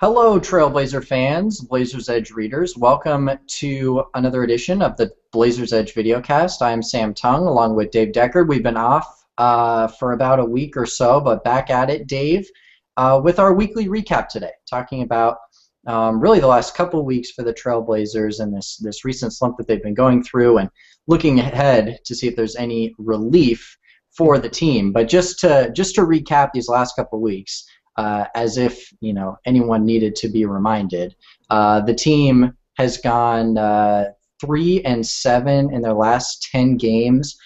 Hello, Trailblazer fans, Blazers Edge readers. Welcome to another edition of the Blazers Edge Videocast. I'm Sam Tung, along with Dave Deckard. We've been off for about a week or so, but back at it, Dave, with our weekly recap today, talking about really the last couple of weeks for the Trailblazers and this recent slump that they've been going through, and looking ahead to see if there's any relief for the team. But just to recap these last couple of weeks. As if anyone needed to be reminded. The team has gone 3-7 in their last 10 games,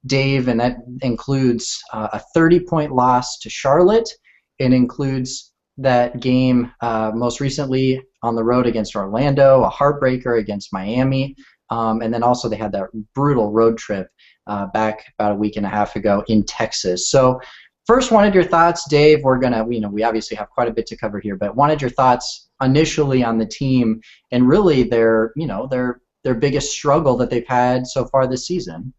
Dave, and that includes a 30-point loss to Charlotte. It includes that game most recently on the road against Orlando, a heartbreaker against Miami, and then also they had that brutal road trip back about a week and a half ago in Texas. So. First, wanted your thoughts, Dave. We're gonna, we obviously have quite a bit to cover here, but wanted your thoughts initially on the team and really their biggest struggle that they've had so far this season.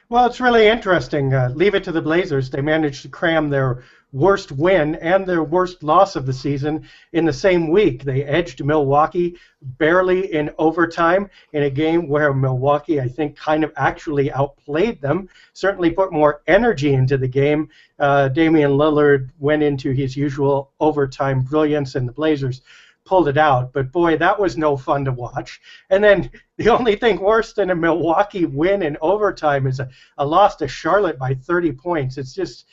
Well, it's really interesting. Leave it to the Blazers. They managed to cram their worst win and their worst loss of the season in the same week. They edged Milwaukee barely in overtime in a game where Milwaukee, I think, kind of actually outplayed them, certainly put more energy into the game. Damian Lillard went into his usual overtime brilliance, and the Blazers pulled it out. But boy, that was no fun to watch. And then the only thing worse than a Milwaukee win in overtime is a loss to Charlotte by 30 points. It's just,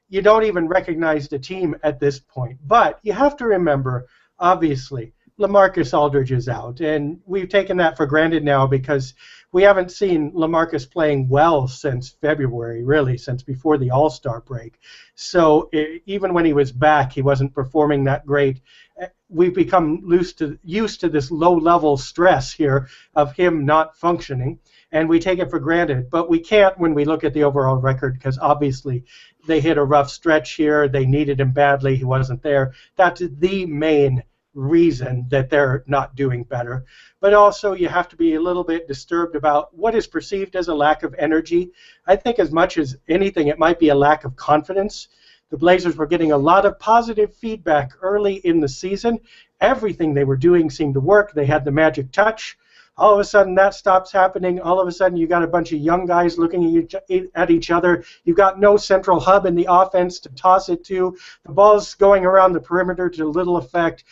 you don't even recognize the team at this point. But you have to remember, obviously, LaMarcus Aldridge is out, and we've taken that for granted now because we haven't seen LaMarcus playing well since February, really, since before the All-Star break. So even when he was back, he wasn't performing that great. We've become used to this low-level stress here of him not functioning, and we take it for granted. But we can't when we look at the overall record because obviously they hit a rough stretch here. They needed him badly. He wasn't there. That's the main reason that they're not doing better. But also you have to be a little bit disturbed about what is perceived as a lack of energy. I think as much as anything it might be a lack of confidence. The Blazers were getting a lot of positive feedback early in the season. Everything they were doing seemed to work. They had the magic touch. All of a sudden that stops happening. All of a sudden you got a bunch of young guys looking at each other. You've got no central hub in the offense to toss it to. The ball's going around the perimeter to little effect.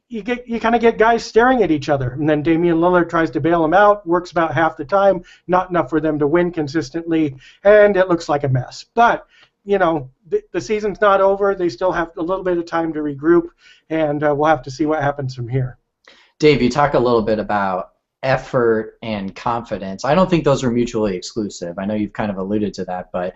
You kind of get guys staring at each other, and then Damian Lillard tries to bail them out, works about half the time, not enough for them to win consistently, and it looks like a mess. But the season's not over. They still have a little bit of time to regroup, and we'll have to see what happens from here. Dave, you talk a little bit about effort and confidence. I don't think those are mutually exclusive. I know you've kind of alluded to that, but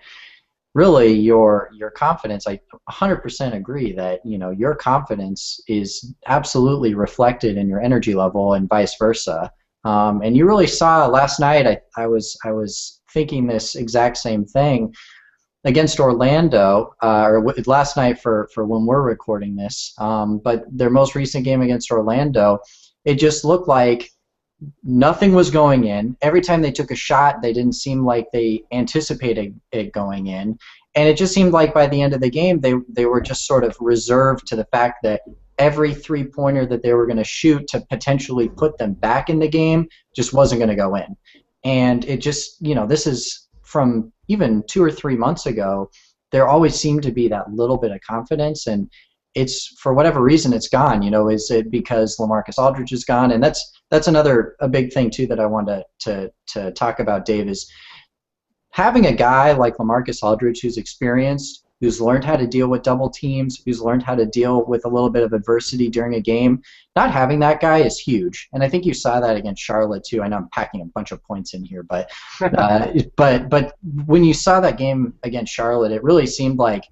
really your confidence, I 100% agree that your confidence is absolutely reflected in your energy level and vice versa. And you really saw last night. I was thinking this exact same thing against Orlando, or last night for when we're recording this. But their most recent game against Orlando, it just looked like nothing was going in. Every time they took a shot, they didn't seem like they anticipated it going in. And it just seemed like by the end of the game, they were just sort of reserved to the fact that every three-pointer that they were going to shoot to potentially put them back in the game just wasn't going to go in. And it just, this is from even 2 or 3 months ago, there always seemed to be that little bit of confidence, and it's, for whatever reason, it's gone. Is it because LaMarcus Aldridge is gone? And that's a big thing too that I wanted to talk about, Dave, is having a guy like LaMarcus Aldridge who's experienced, who's learned how to deal with double teams, who's learned how to deal with a little bit of adversity during a game. Not having that guy is huge, and I think you saw that against Charlotte too. I know I'm packing a bunch of points in here, but but when you saw that game against Charlotte, it really seemed like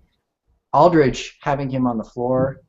Aldridge, having him on the floor,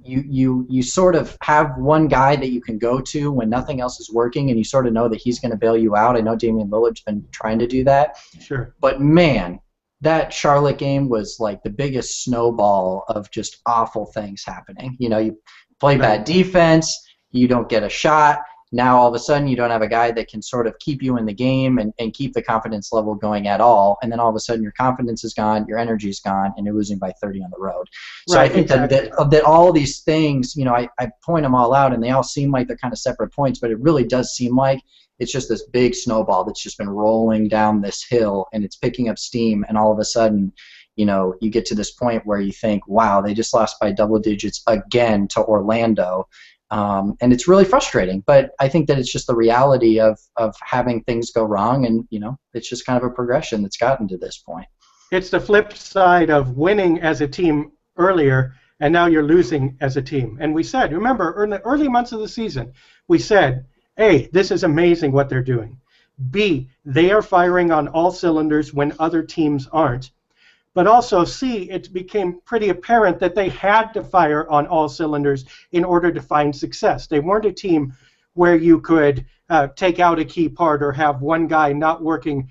you sort of have one guy that you can go to when nothing else is working, and you sort of know that he's going to bail you out. I know Damian Lillard's been trying to do that. Sure. But man, that Charlotte game was like the biggest snowball of just awful things happening. You play bad defense, you don't get a shot, now all of a sudden you don't have a guy that can sort of keep you in the game and keep the confidence level going at all, and then all of a sudden your confidence is gone, your energy is gone, and you're losing by 30 on the road. So Right, I think exactly. that all these things, I point them all out, and they all seem like they're kind of separate points, but it really does seem like it's just this big snowball that's just been rolling down this hill, and it's picking up steam, and all of a sudden, you get to this point where you think, wow, they just lost by double digits again to Orlando. And it's really frustrating, but I think that it's just the reality of having things go wrong, and it's just kind of a progression that's gotten to this point. It's the flip side of winning as a team earlier, and now you're losing as a team. And we said, remember, in the early months of the season, we said, A, this is amazing what they're doing. B, they are firing on all cylinders when other teams aren't. But also, C, it became pretty apparent that they had to fire on all cylinders in order to find success. They weren't a team where you could take out a key part or have one guy not working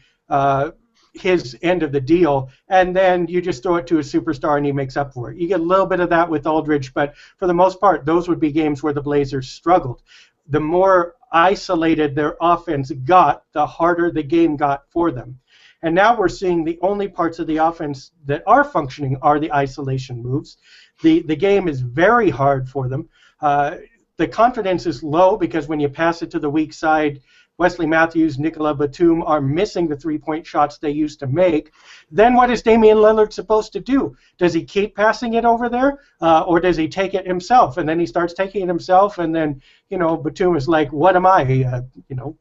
his end of the deal, and then you just throw it to a superstar and he makes up for it. You get a little bit of that with Aldridge, but for the most part, those would be games where the Blazers struggled. The more isolated their offense got, the harder the game got for them. And now we're seeing the only parts of the offense that are functioning are the isolation moves. The game is very hard for them. The confidence is low because when you pass it to the weak side, Wesley Matthews, Nicola Batum are missing the three-point shots they used to make. Then what is Damian Lillard supposed to do? Does he keep passing it over there, or does he take it himself? And then he starts taking it himself, and then Batum is like, "What am I?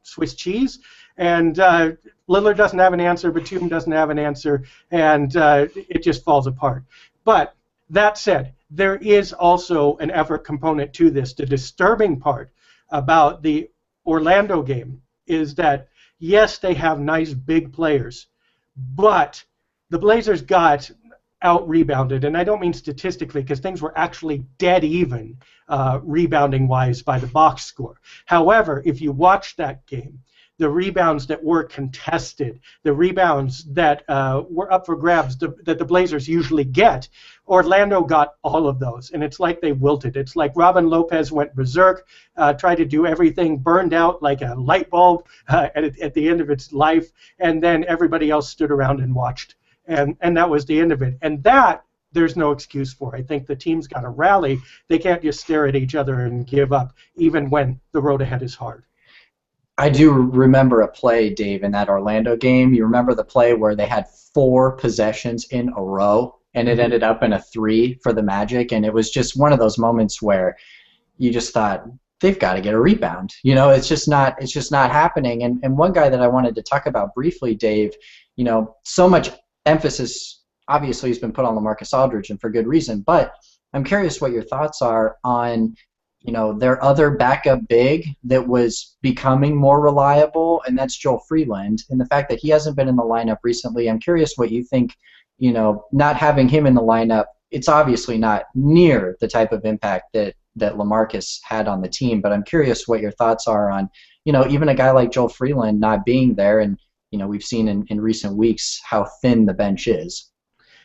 Swiss cheese?" And Lillard doesn't have an answer, Batum doesn't have an answer, and it just falls apart. But that said, there is also an effort component to this. The disturbing part about the Orlando game is that, yes, they have nice big players, but the Blazers got out-rebounded, and I don't mean statistically because things were actually dead even rebounding-wise by the box score. However, if you watch that game, the rebounds that were contested, the rebounds that were up for grabs that the Blazers usually get, Orlando got all of those, and it's like they wilted. It's like Robin Lopez went berserk, tried to do everything, burned out like a light bulb at the end of its life, and then everybody else stood around and watched, and that was the end of it. And that there's no excuse for. I think the team's got to rally. They can't just stare at each other and give up, even when the road ahead is hard. I do remember a play, Dave, in that Orlando game. You remember the play where they had 4 possessions in a row, and it ended up in a 3 for the Magic, and it was just one of those moments where you just thought, they've got to get a rebound. It's just not happening. And one guy that I wanted to talk about briefly, Dave, so much emphasis obviously has been put on LaMarcus Aldridge, and for good reason, but I'm curious what your thoughts are on their other backup big that was becoming more reliable, and that's Joel Freeland. And the fact that he hasn't been in the lineup recently, I'm curious what you think, not having him in the lineup, it's obviously not near the type of impact that LaMarcus had on the team, but I'm curious what your thoughts are on, even a guy like Joel Freeland not being there, and, we've seen in recent weeks how thin the bench is.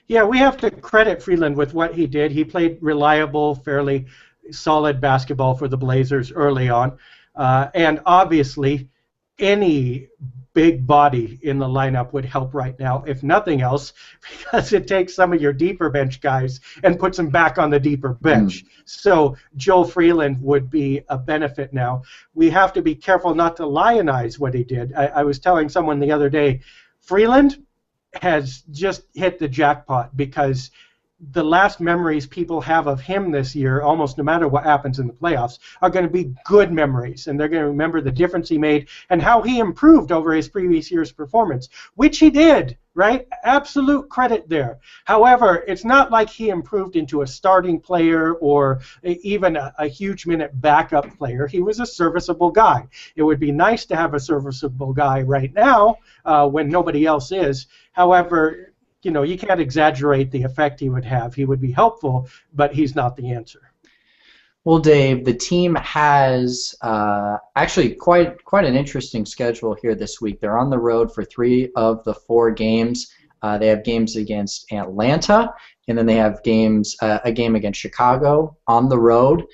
Yeah, we have to credit Freeland with what he did. He played reliable, fairly solid basketball for the Blazers early on, and obviously any big body in the lineup would help right now, if nothing else, because it takes some of your deeper bench guys and puts them back on the deeper bench. So Joel Freeland would be a benefit now. We have to be careful not to lionize what he did. I was telling someone the other day, Freeland has just hit the jackpot, because the last memories people have of him this year, almost no matter what happens in the playoffs, are going to be good memories, and they're going to remember the difference he made and how he improved over his previous year's performance, which he did, right? Absolute credit there. However, it's not like he improved into a starting player or even a huge minute backup player. He was a serviceable guy. It would be nice to have a serviceable guy right now when nobody else is. However, you can't exaggerate the effect he would have. He would be helpful, but he's not the answer. Well, Dave, the team has actually quite an interesting schedule here this week. They're on the road for 3 of the 4 games. They have games against Atlanta, and then they have a game against Chicago on the road.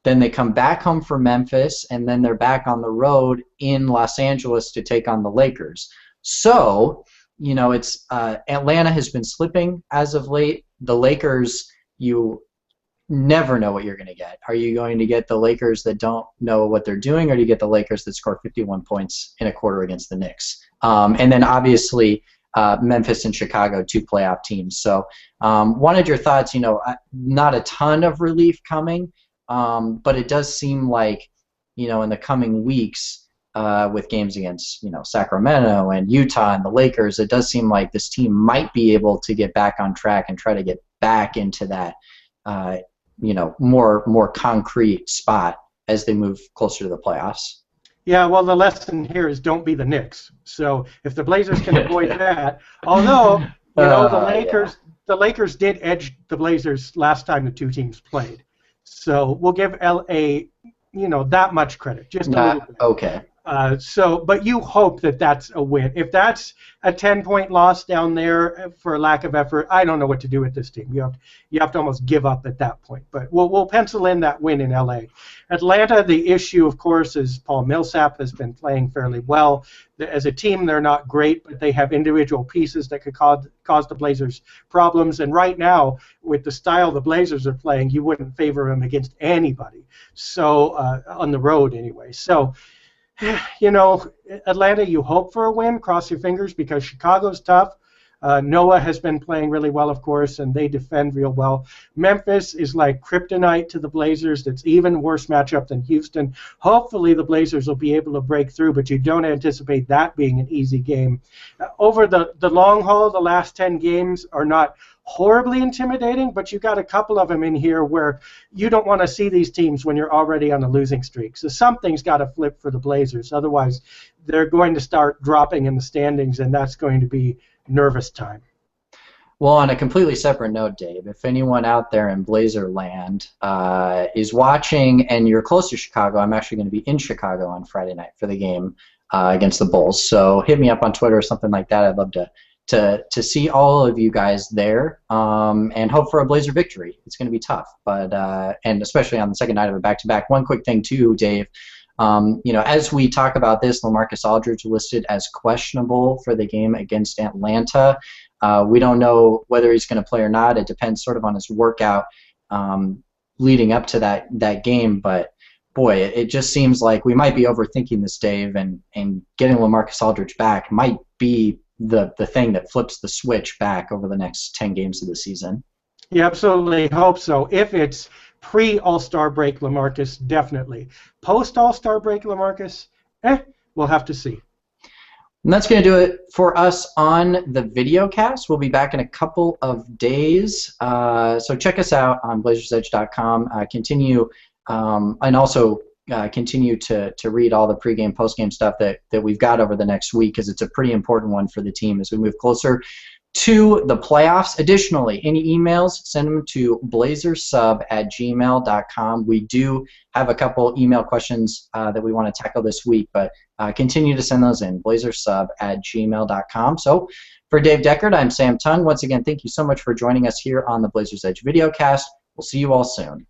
Then they come back home for Memphis, and then they're back on the road in Los Angeles to take on the Lakers. So, it's Atlanta has been slipping as of late. The Lakers, you never know what you're going to get. Are you going to get the Lakers that don't know what they're doing, or do you get the Lakers that score 51 points in a quarter against the Knicks? And then obviously Memphis and Chicago, 2 playoff teams. So wanted your thoughts. Not a ton of relief coming, but it does seem like, in the coming weeks with games against, Sacramento and Utah and the Lakers, it does seem like this team might be able to get back on track and try to get back into that more concrete spot as they move closer to the playoffs. Yeah, well, the lesson here is don't be the Knicks. So if the Blazers can avoid that, although the Lakers did edge the Blazers last time the two teams played, so we'll give LA that much credit, just a little bit. Okay. But you hope that that's a win. If that's a 10-point loss down there for lack of effort, I don't know what to do with this team. You have to almost give up at that point. But we'll pencil in that win in LA. Atlanta, the issue, of course, is Paul Millsap has been playing fairly well. As a team, they're not great, but they have individual pieces that could cause the Blazers problems. And right now, with the style the Blazers are playing, you wouldn't favor them against anybody. So on the road anyway. So. Atlanta, you hope for a win, cross your fingers, because Chicago's tough. Noah has been playing really well, of course, and they defend real well. Memphis is like kryptonite to the Blazers. That's even worse matchup than Houston. Hopefully the Blazers will be able to break through, but you don't anticipate that being an easy game. Over the long haul, the last 10 games are not horribly intimidating, but you got a couple of them in here where you don't want to see these teams when you're already on a losing streak. So something's got to flip for the Blazers. Otherwise, they're going to start dropping in the standings, and that's going to be nervous time. Well, on a completely separate note, Dave, if anyone out there in Blazer land is watching and you're close to Chicago, I'm actually going to be in Chicago on Friday night for the game against the Bulls. So hit me up on Twitter or something like that. I'd love to see all of you guys there and hope for a Blazer victory. It's going to be tough, but and especially on the second night of a back-to-back. One quick thing too, Dave. As we talk about this, LaMarcus Aldridge listed as questionable for the game against Atlanta. We don't know whether he's going to play or not. It depends sort of on his workout leading up to that game. But boy, it just seems like we might be overthinking this, Dave, and getting LaMarcus Aldridge back might be the thing that flips the switch back over the next 10 games of the season. You absolutely hope so. If it's pre-All-Star break, LaMarcus, definitely. Post-All-Star break, LaMarcus, we'll have to see. And that's going to do it for us on the videocast. We'll be back in a couple of days. So check us out on blazersedge.com. Continue and also continue to read all the pregame, postgame stuff that we've got over the next week, because it's a pretty important one for the team as we move closer to the playoffs. Additionally, any emails, send them to blazersub@gmail.com. We do have a couple email questions that we want to tackle this week, but continue to send those in, blazersub@gmail.com. So for Dave Deckard, I'm Sam Tung. Once again, thank you so much for joining us here on the Blazers Edge Videocast. We'll see you all soon.